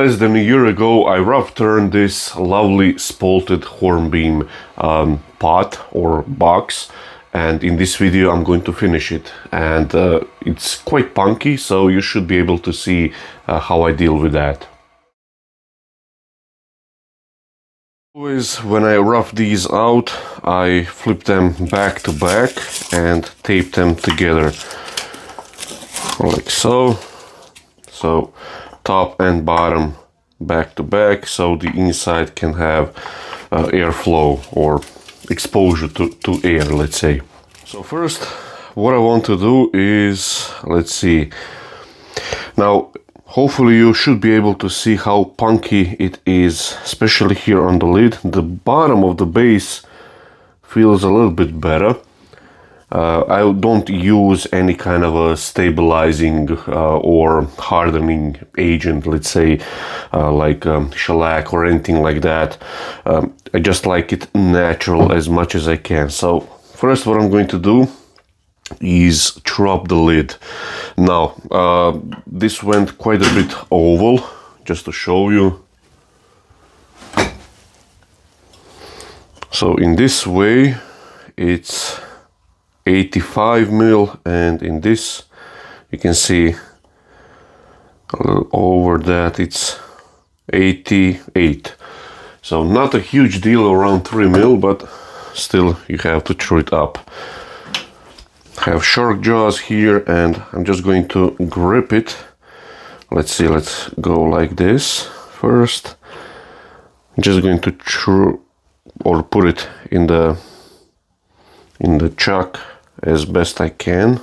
less than a year ago, I rough turned this lovely spalted Hornbeam pot or box, and in this video I'm going to finish it. And it's quite punky, so you should be able to see how I deal with that. Always when I rough these out, I flip them back to back and tape them together like so. So top and bottom back to back, so the inside can have airflow or exposure to air, let's say. So first what I want to do is, let's see, now hopefully you should be able to see how punky it is, especially here on the lid. The bottom of the base feels a little bit better. I don't use any kind of a stabilizing or hardening agent, let's say, like shellac or anything like that. I just like it natural as much as I can. So first what I'm going to do is drop the lid. Now this went quite a bit oval, just to show you. So in this way it's 85 mil, and in this you can see a little over that, it's 88. So not a huge deal, around 3 mil, but still you have to chew it up. I have shark jaws here, and I'm just going to grip it. Let's see, let's go like this first. I'm just going to chew or put it in the chuck as best I can,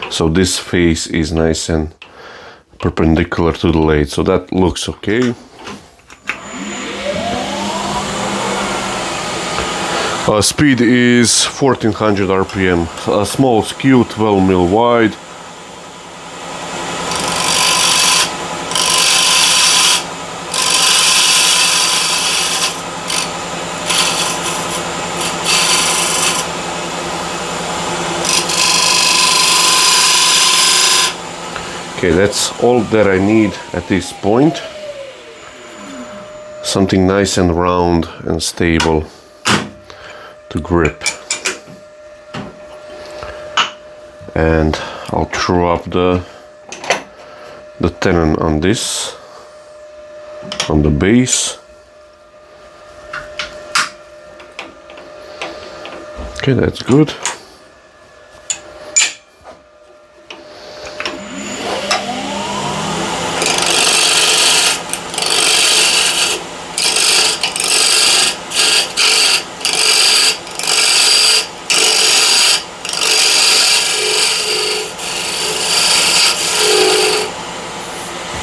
so this face is nice and perpendicular to the lathe, so that looks okay. Speed is 1400 RPM, a small skew, 12 mil wide. Okay, that's all that I need at this point. Something nice and round and stable to grip. And I'll throw up the tenon on this, on the base. Okay, that's good.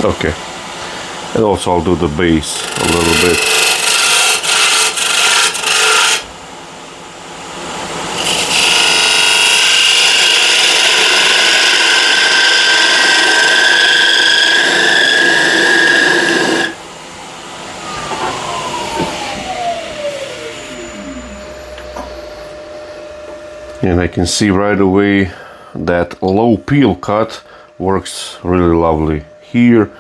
Okay, and also I'll do the base a little bit. And I can see right away that low peel cut works really lovely. Here,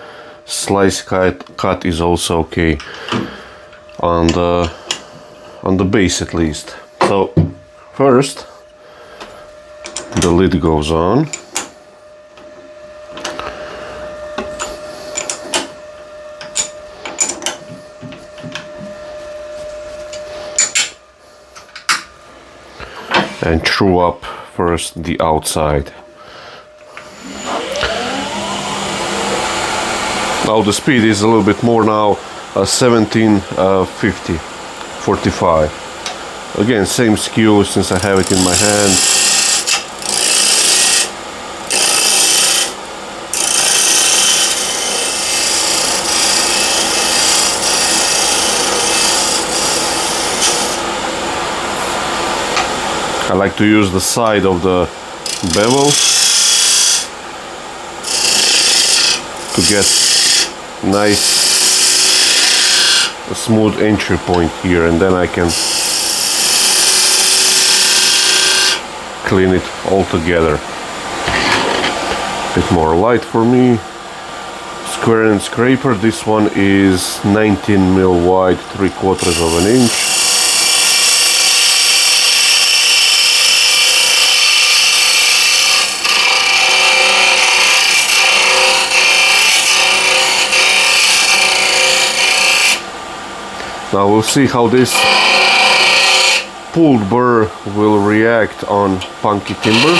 slice cut is also okay on the base at least. So first the lid goes on. And screw up first the outside. Now the speed is a little bit more now, 1750, 45. Again, same skew since I have it in my hand. I like to use the side of the bevel to get nice smooth entry point here, and then I can clean it all together. Bit more light for me. square end scraper. This one is 19 mil wide, 3/4 of an inch. Now we'll see how this pulled burr will react on Punky timber.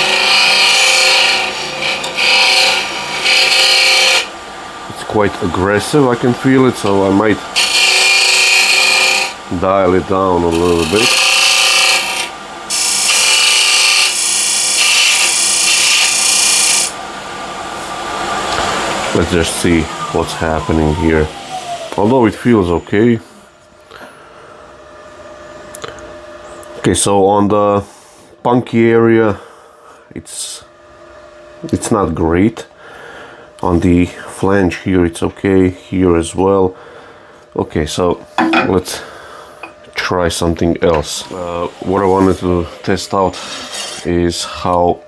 It's quite aggressive, I can feel it, so I might dial it down a little bit. Let's just see what's happening here. Although it feels okay. Okay, so on the Punky area, it's not great. On the flange here, it's okay. Here as well. Okay, so let's try something else. What I wanted to test out is how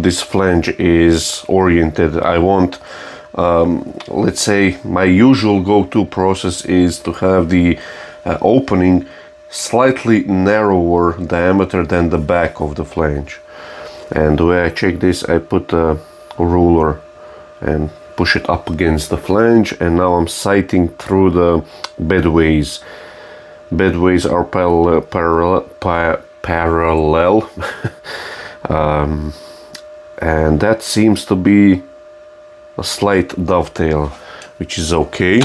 this flange is oriented. I want, let's say, my usual go-to process is to have the opening slightly narrower diameter than the back of the flange. And the way I check this, I put a ruler and push it up against the flange, and now I'm sighting through the bedways. Bedways are parallel. And that seems to be a slight dovetail, which is okay,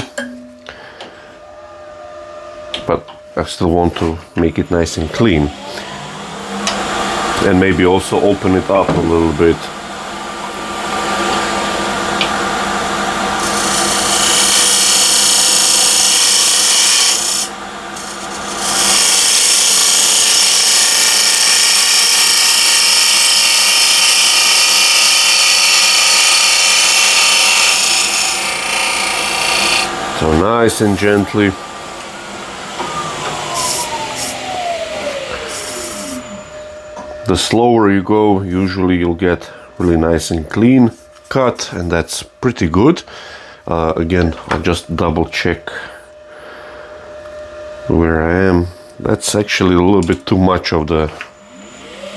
but I still want to make it nice and clean, and maybe also open it up a little bit. So nice and gently. The slower you go, usually you'll get really nice and clean cut, and that's pretty good. Again, I'll just double check where I am. That's actually a little bit too much of the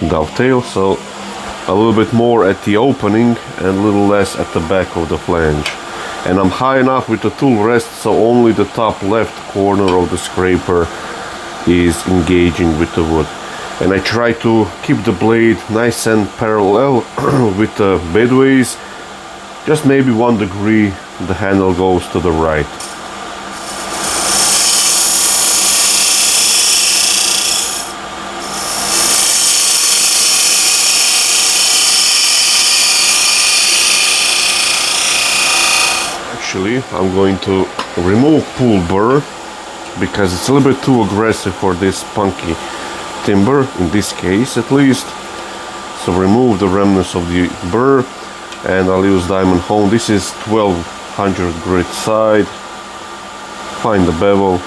dovetail, so a little bit more at the opening and a little less at the back of the flange. And I'm high enough with the tool rest, so only the top left corner of the scraper is engaging with the wood. And I try to keep the blade nice and parallel with the bedways. Just maybe 1 degree the handle goes to the right. Actually, I'm going to remove pull burr because it's a little bit too aggressive for this Punky timber, in this case at least. So remove the remnants of the burr, and I'll use diamond hone. This is 1200 grit side. Find the bevel,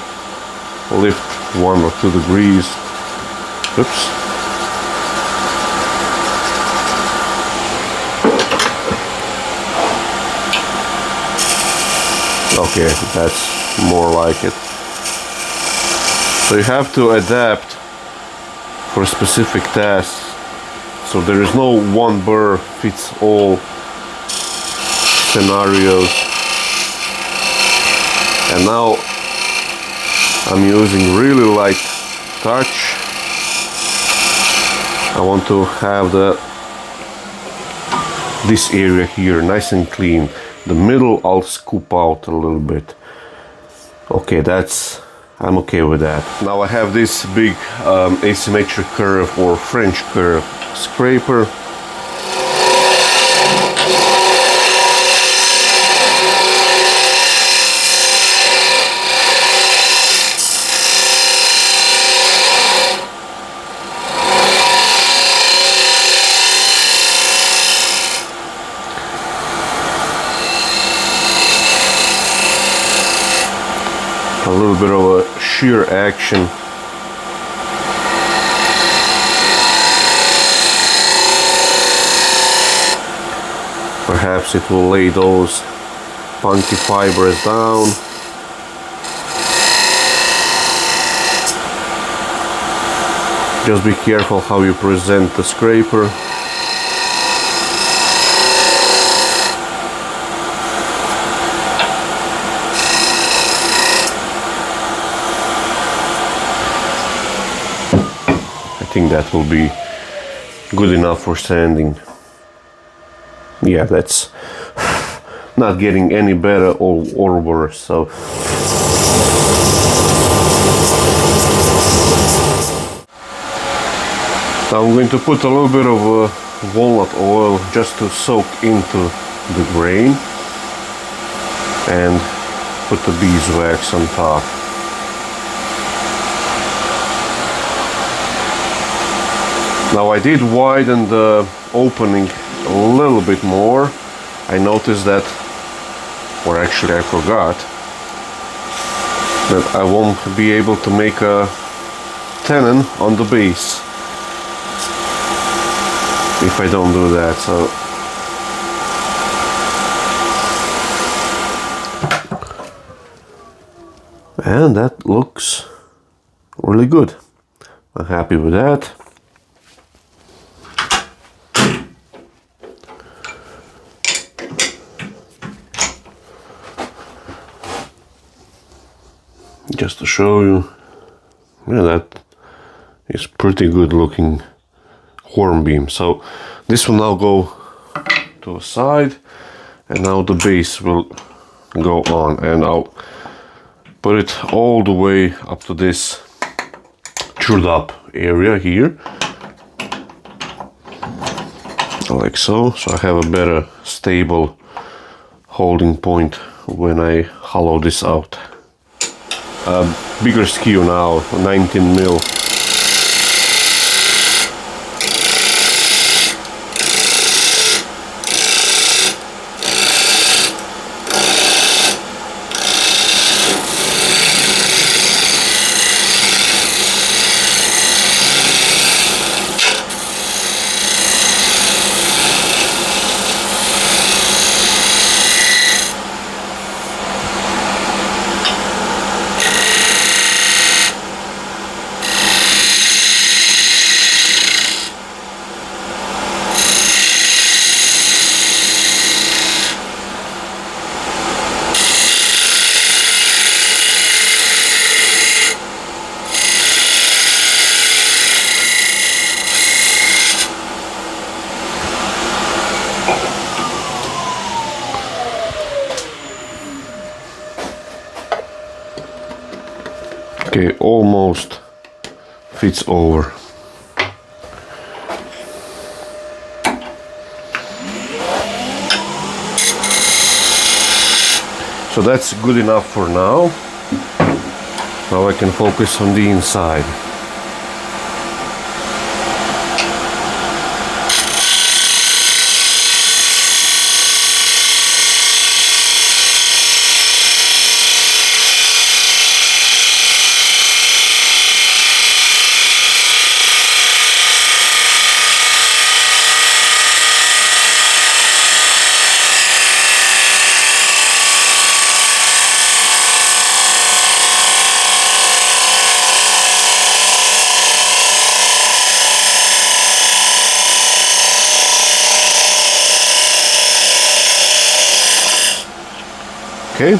lift 1 or 2 degrees. Oops. Okay, that's more like it. So you have to adapt for specific tasks. So there is no one burr fits all scenarios. And now I'm using really light touch. I want to have this area here nice and clean. The middle I'll scoop out a little bit. Okay, I'm okay with that. Now I have this big asymmetric curve or French curve scraper. A little bit of a shear action. Perhaps it will lay those Punky fibers down. Just be careful how you present the scraper. I think that will be good enough for sanding. Yeah, that's not getting any better or worse. So now I'm going to put a little bit of walnut oil just to soak into the grain and put the beeswax on top. Now I did widen the opening a little bit more. I noticed that, or actually I forgot, that I won't be able to make a tenon on the base if I don't do that. So and that looks really good. I'm happy with that. Just to show you, yeah, that is pretty good looking hornbeam. So this will now go to a side, and now the base will go on, and I'll put it all the way up to this chewed up area here, like so. So I have a better stable holding point when I hollow this out. Bigger skew now, 19 mil. Okay, almost fits over. So that's good enough for now. Now I can focus on the inside. Okay,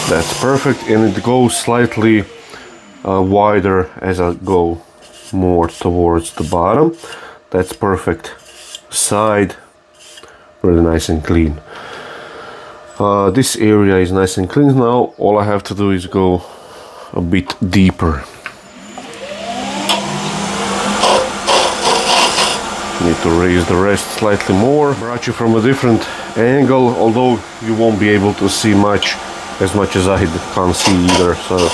that's perfect, and it goes slightly wider as I go more towards the bottom. That's perfect. Side, really nice and clean. This area is nice and clean now. All I have to do is go a bit deeper. Need to raise the rest slightly more. Brought you from a different angle, although you won't be able to see much, as much as I can't see either. So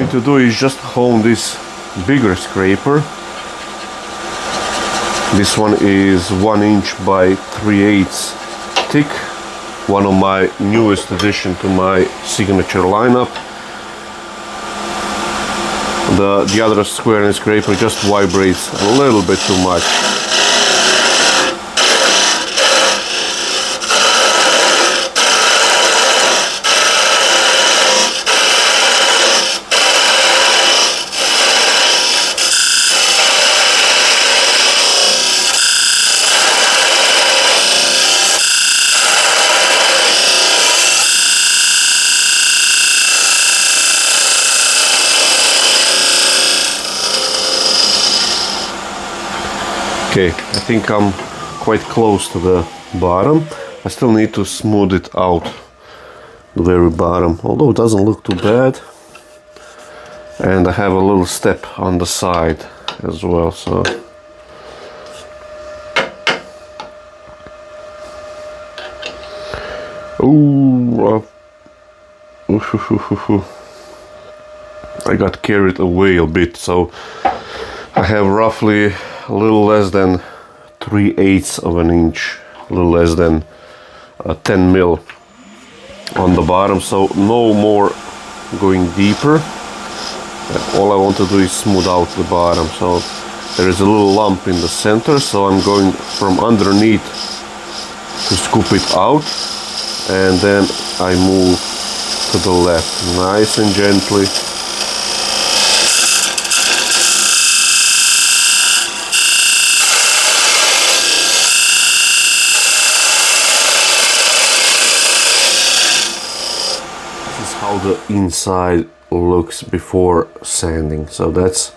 going to do is just hone this bigger scraper. This one is 1 inch by 3/8 thick, one of my newest addition to my signature lineup. The other square scraper just vibrates a little bit too much. Okay, I think I'm quite close to the bottom. I still need to smooth it out, the very bottom, although it doesn't look too bad. And I have a little step on the side as well, so ooh, I got carried away a bit, so I have roughly a little less than 3/8 of an inch, a little less than 10 mil on the bottom, so no more going deeper. All I want to do is smooth out the bottom. So there is a little lump in the center, so I'm going from underneath to scoop it out, and then I move to the left, nice and gently. How the inside looks before sanding, so that's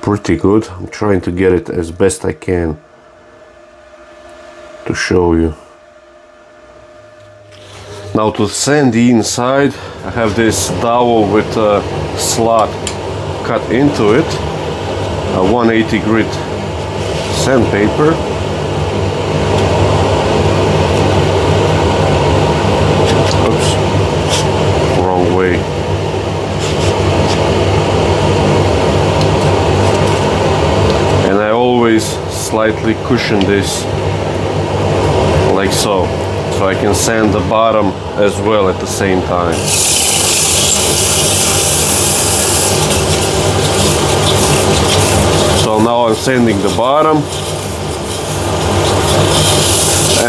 pretty good. I'm trying to get it as best I can to show you. Now to sand the inside, I have this dowel with a slot cut into it, a 180 grit sandpaper. Oops. Way. And I always slightly cushion this like so I can sand the bottom as well at the same time. So now I'm sanding the bottom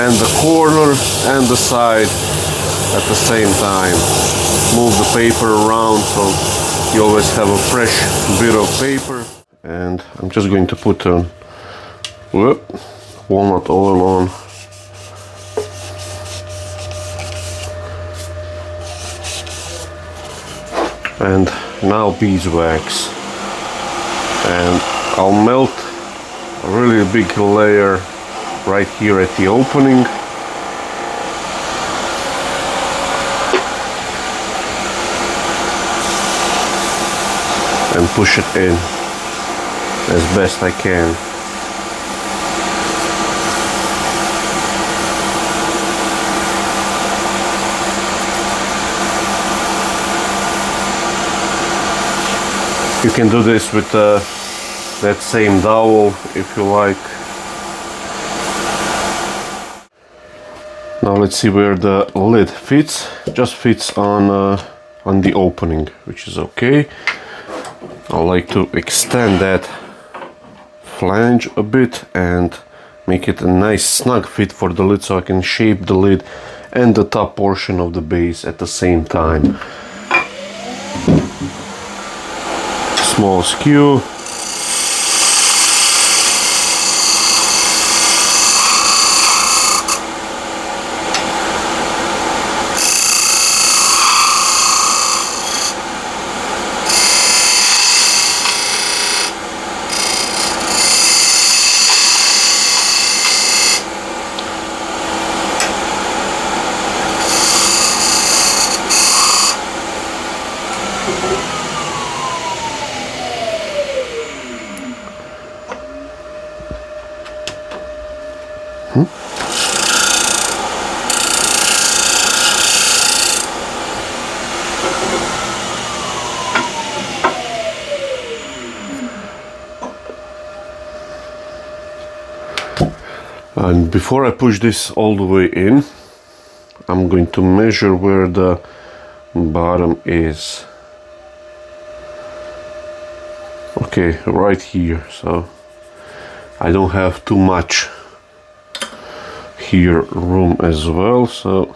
and the corner and the side at the same time. Move the paper around so you always have a fresh bit of paper. And I'm just going to put a walnut oil on. And now beeswax. And I'll melt a really big layer right here at the opening. And push it in as best I can. You can do this with that same dowel if you like. Now let's see where the lid fits. Just fits on the opening, which is okay. I like to extend that flange a bit and make it a nice snug fit for the lid, so I can shape the lid and the top portion of the base at the same time. Small skew. And before I push this all the way in, I'm going to measure where the bottom is. Okay, right here, so I don't have too much here room as well, so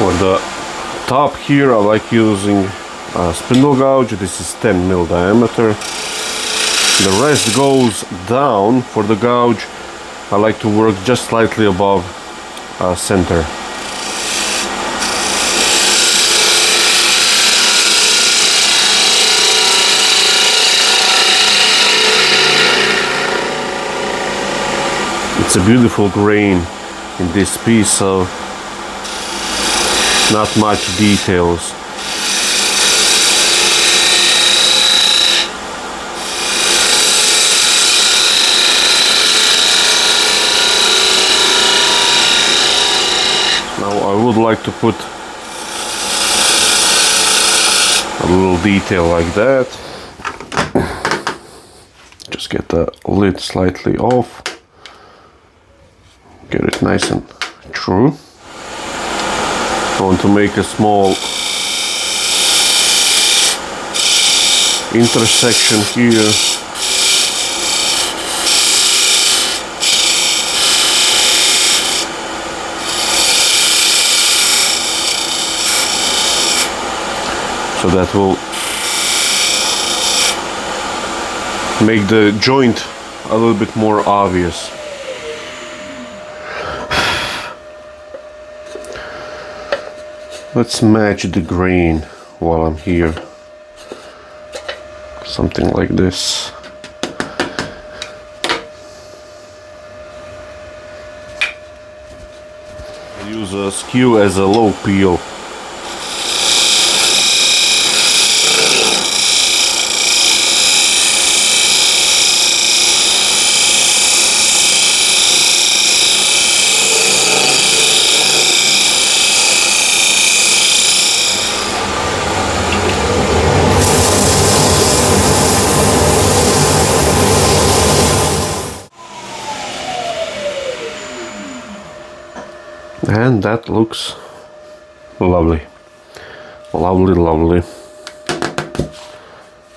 for the top here I like using a spindle gouge. This is 10 mil diameter. The rest goes down. For the gouge I like to work just slightly above center. It's a beautiful grain in this piece, so not much details. Now I would like to put a little detail like that. Just get the lid slightly off. Get it nice and true. I want to make a small intersection here. So that will make the joint a little bit more obvious. Let's match the grain while I'm here. Something like this. I use a skew as a low peel. And that looks lovely. Lovely, lovely.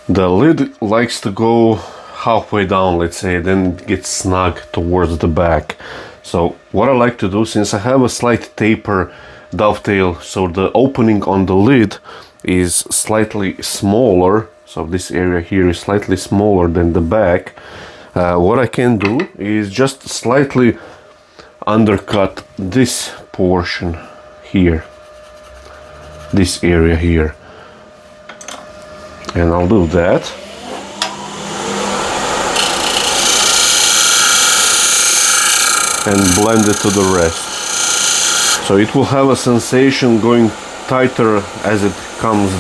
The lid likes to go halfway down, let's say, then it gets snug towards the back. So what I like to do, since I have a slight taper dovetail, so the opening on the lid is slightly smaller, so this area here is slightly smaller than the back, what I can do is just slightly undercut this portion here, this area here, and I'll do that. And blend it to the rest. So it will have a sensation going tighter as it comes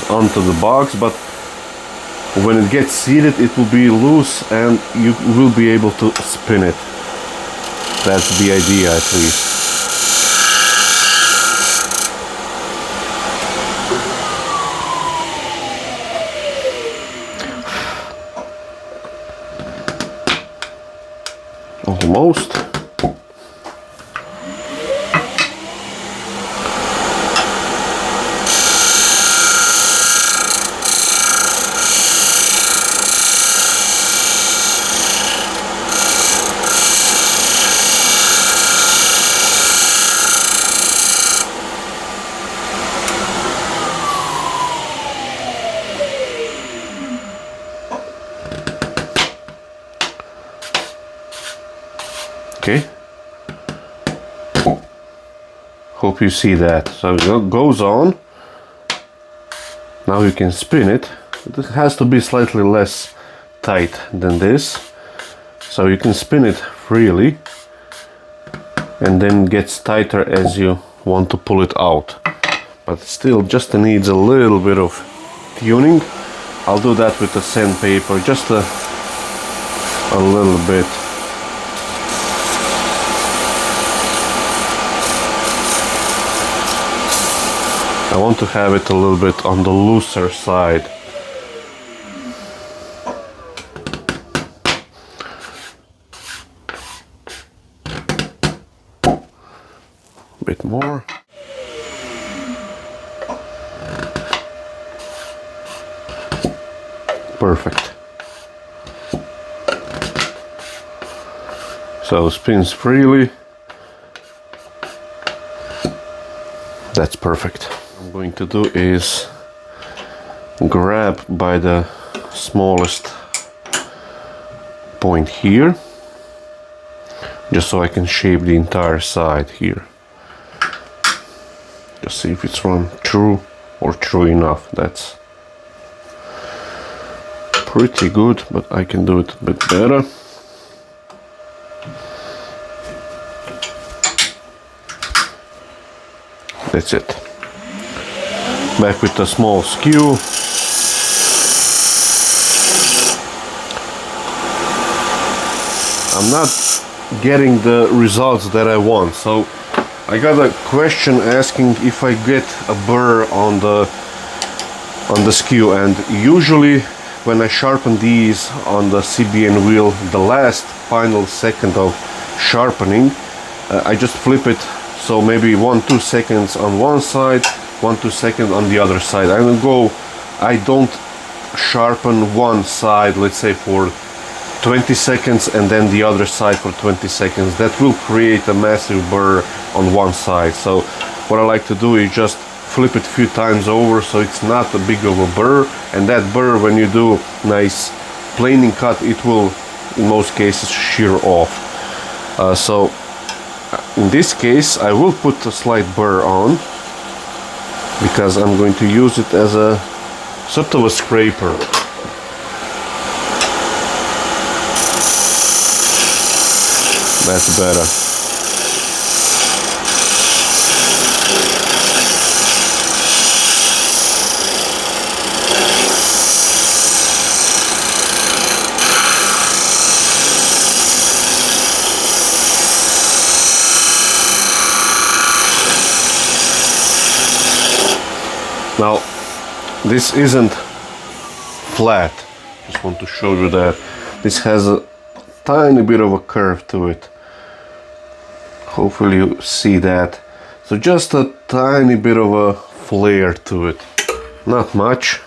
onto the box, but when it gets seated it will be loose and you will be able to spin it. That's the idea, at least. Almost. you see that. So it goes on. Now you can spin it. It has to be slightly less tight than this. So you can spin it freely, and then it gets tighter as you want to pull it out. But still just needs a little bit of tuning. I'll do that with the sandpaper, just a little bit. I want to have it a little bit on the looser side. A bit more. Perfect. So spins freely. That's perfect. What I'm going to do is grab by the smallest point here, just so I can shape the entire side here. Just see if it's run true or true enough. That's pretty good, but I can do it a bit better. That's it. Back with a small skew. I'm not getting the results that I want, so I got a question asking if I get a burr on the skew, and usually when I sharpen these on the CBN wheel, the last final second of sharpening, I just flip it, so maybe 1-2 seconds on one side, 1-2 seconds on the other side. I don't sharpen one side, let's say for 20 seconds and then the other side for 20 seconds. That will create a massive burr on one side. So what I like to do is just flip it a few times over, so it's not a big of a burr, and that burr, when you do nice planing cut, it will in most cases shear off. So in this case I will put a slight burr on, because I'm going to use it as a sort of a scraper. That's better. Now, this isn't flat. Just want to show you that this has a tiny bit of a curve to it. Hopefully you see that. So just a tiny bit of a flare to it. Not much.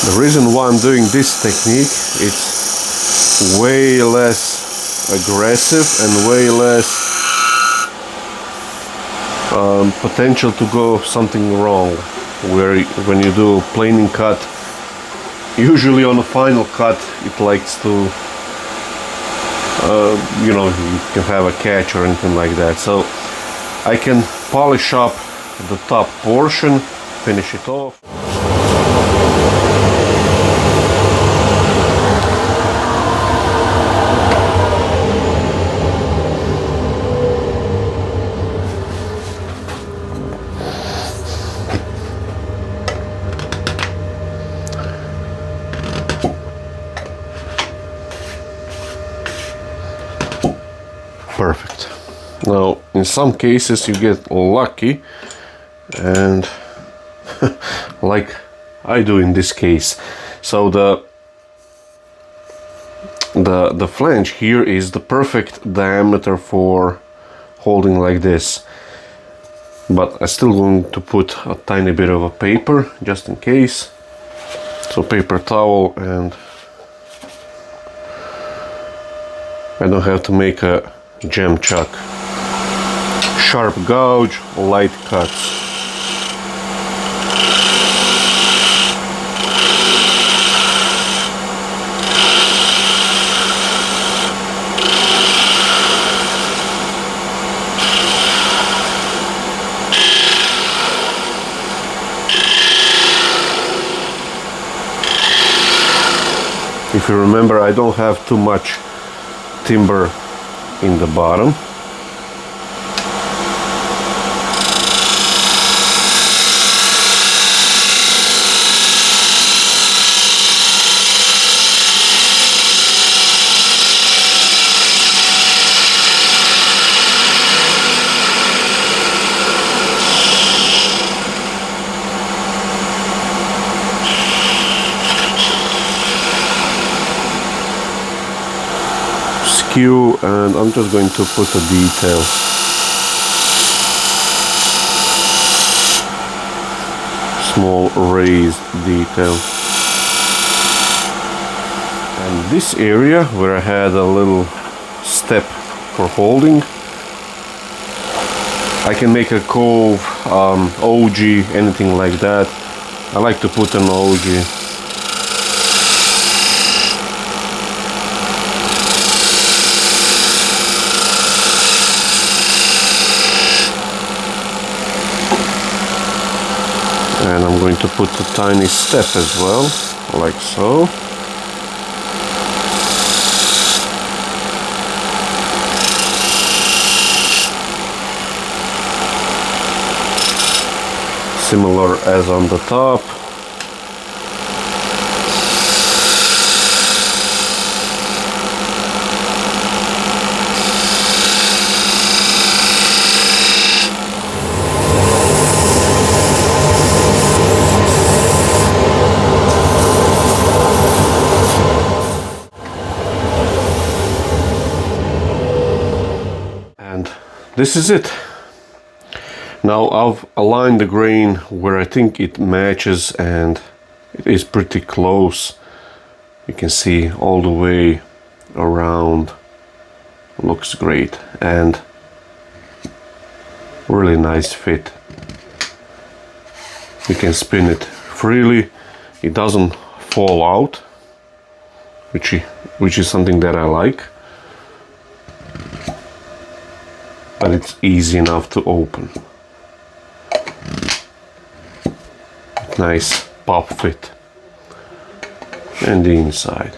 The reason why I'm doing this technique, it's way less aggressive and way less potential to go something wrong. Where when you do planing cut, usually on a final cut it likes to you know, you can have a catch or anything like that. So I can polish up the top portion, finish it off. Perfect. Now, in some cases you get lucky, and like I do in this case. So the flange here is the perfect diameter for holding like this, but I'm still going to put a tiny bit of a paper just in case. So paper towel, and I don't have to make a jam chuck sharp gouge, light cuts. If you remember, I don't have too much timber in the bottom. Skew, and I'm just going to put a detail. Small raised detail. And this area where I had a little step for holding, I can make a cove, OG, anything like that. I like to put an OG. And I'm going to put a tiny step as well, like so. Similar as on the top. This is it. Now I've aligned the grain where I think it matches, and it is pretty close. You can see all the way around. Looks great and really nice fit. You can spin it freely. It doesn't fall out, which is something that I like. But it's easy enough to open. Nice pop fit. And the inside.